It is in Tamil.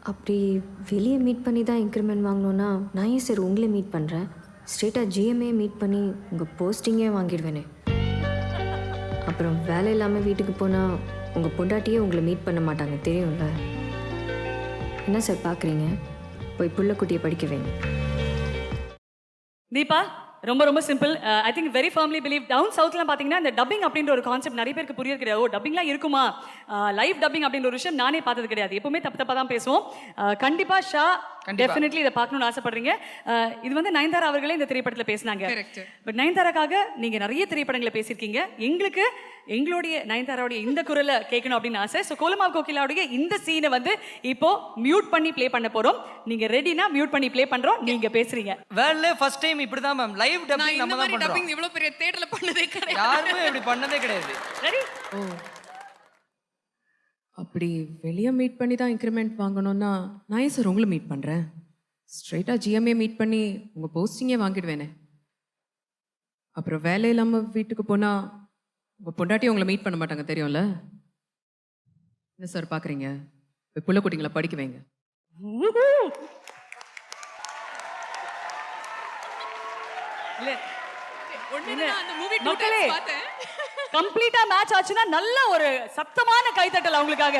அப்படி வெளியே மீட் பண்ணி தான் இன்க்ரிமெண்ட் வாங்கணுன்னா நான் ஏன் சார் உங்களே மீட் பண்ணுறேன்? ஸ்ட்ரெயிட்டாக ஜிஎம்ஏ மீட் பண்ணி உங்கள் போஸ்டிங்கே வாங்கிடுவேனே. அப்புறம் வேலை இல்லாமல் வீட்டுக்கு போனால் உங்கள் பொண்டாட்டியே உங்களை மீட் பண்ண மாட்டாங்க, தெரியும்ல? என்ன சார் பார்க்குறீங்க? போய் புள்ளக்குட்டியை படிக்க வைங்க. தீபா, ரொம்ப ரொம்ப simple. I think very firmly believe down சவுத்லாம் பார்த்தீங்கன்னா இந்த டப்பிங் அப்படின்ற ஒரு கான்செப்ட் நிறைய பேருக்கு புரியுது கிடையாது. ஓ, டப்பிங்லாம் இருக்குமா, லைவ் டப்பிங் அப்படின்ற ஒரு விஷயம் நானே பார்த்தது கிடையாது. எப்பவுமே தப்பு தப்பாக தான் பேசுவோம். கண்டிப்பா ஷா டெஃபினெட்லி இதை பார்க்கணும்னு ஆசைப்படுறீங்க. இது வந்து நயன்தாரா அவர்களே இந்த திரைப்படத்தில் பேசினாங்க. பட் நயன்தாராக்காக நீங்க நிறைய திரைப்படங்களை பேசியிருக்கீங்க. எங்களுக்கு எங்களுடைய நயன்தாராவுடைய இந்த குரலை கேட்கணும் அப்படின்னு ஆசை. ஸோ கோலமாவு கோகிலாவுடைய இந்த சீனை வந்து இப்போ மியூட் பண்ணி ப்ளே பண்ண போறோம். நீங்க ரெடினா மியூட் பண்ணி ப்ளே பண்றோம், நீங்க பேசுறீங்க. வேர்ல்ட்ல ஃபர்ஸ்ட் டைம் இப்படி தான் மேம் லைவ் டப்பிங் நம்ம தான் பண்றோம். டப்பிங் இவ்வளவு பெரிய தியேட்டர்ல பண்ணதே கிடையாது. யாருமே இப்படி பண்ணதே கிடையாது. ரெடி? ஓ, அப்படி வெளியே மீட் பண்ணி தான் இன்க்ரிமெண்ட் வாங்கணும்னா நான் ஏன் சார் உங்களை மீட் பண்ணுறேன்? ஸ்ட்ரெயிட்டாக ஜிஎம்ஏ மீட் பண்ணி உங்கள் போஸ்டிங்கே வாங்கிடுவேனே. அப்புறம் வேலை இல்லாமல் வீட்டுக்கு போனால் உங்கள் பொண்டாட்டி உங்களை மீட் பண்ண மாட்டாங்க, தெரியும்ல? என்ன சார் பார்க்குறீங்க? புள்ள குட்டிங்களை படிக்க வைங்க. இல்ல ஒண்ணு அந்த மூவி மக்களே, பார்த்தேன். கம்ப்ளீட்டா மேட்ச் ஆச்சுன்னா நல்ல ஒரு சத்தமான கைத்தட்டல் அவங்களுக்காக.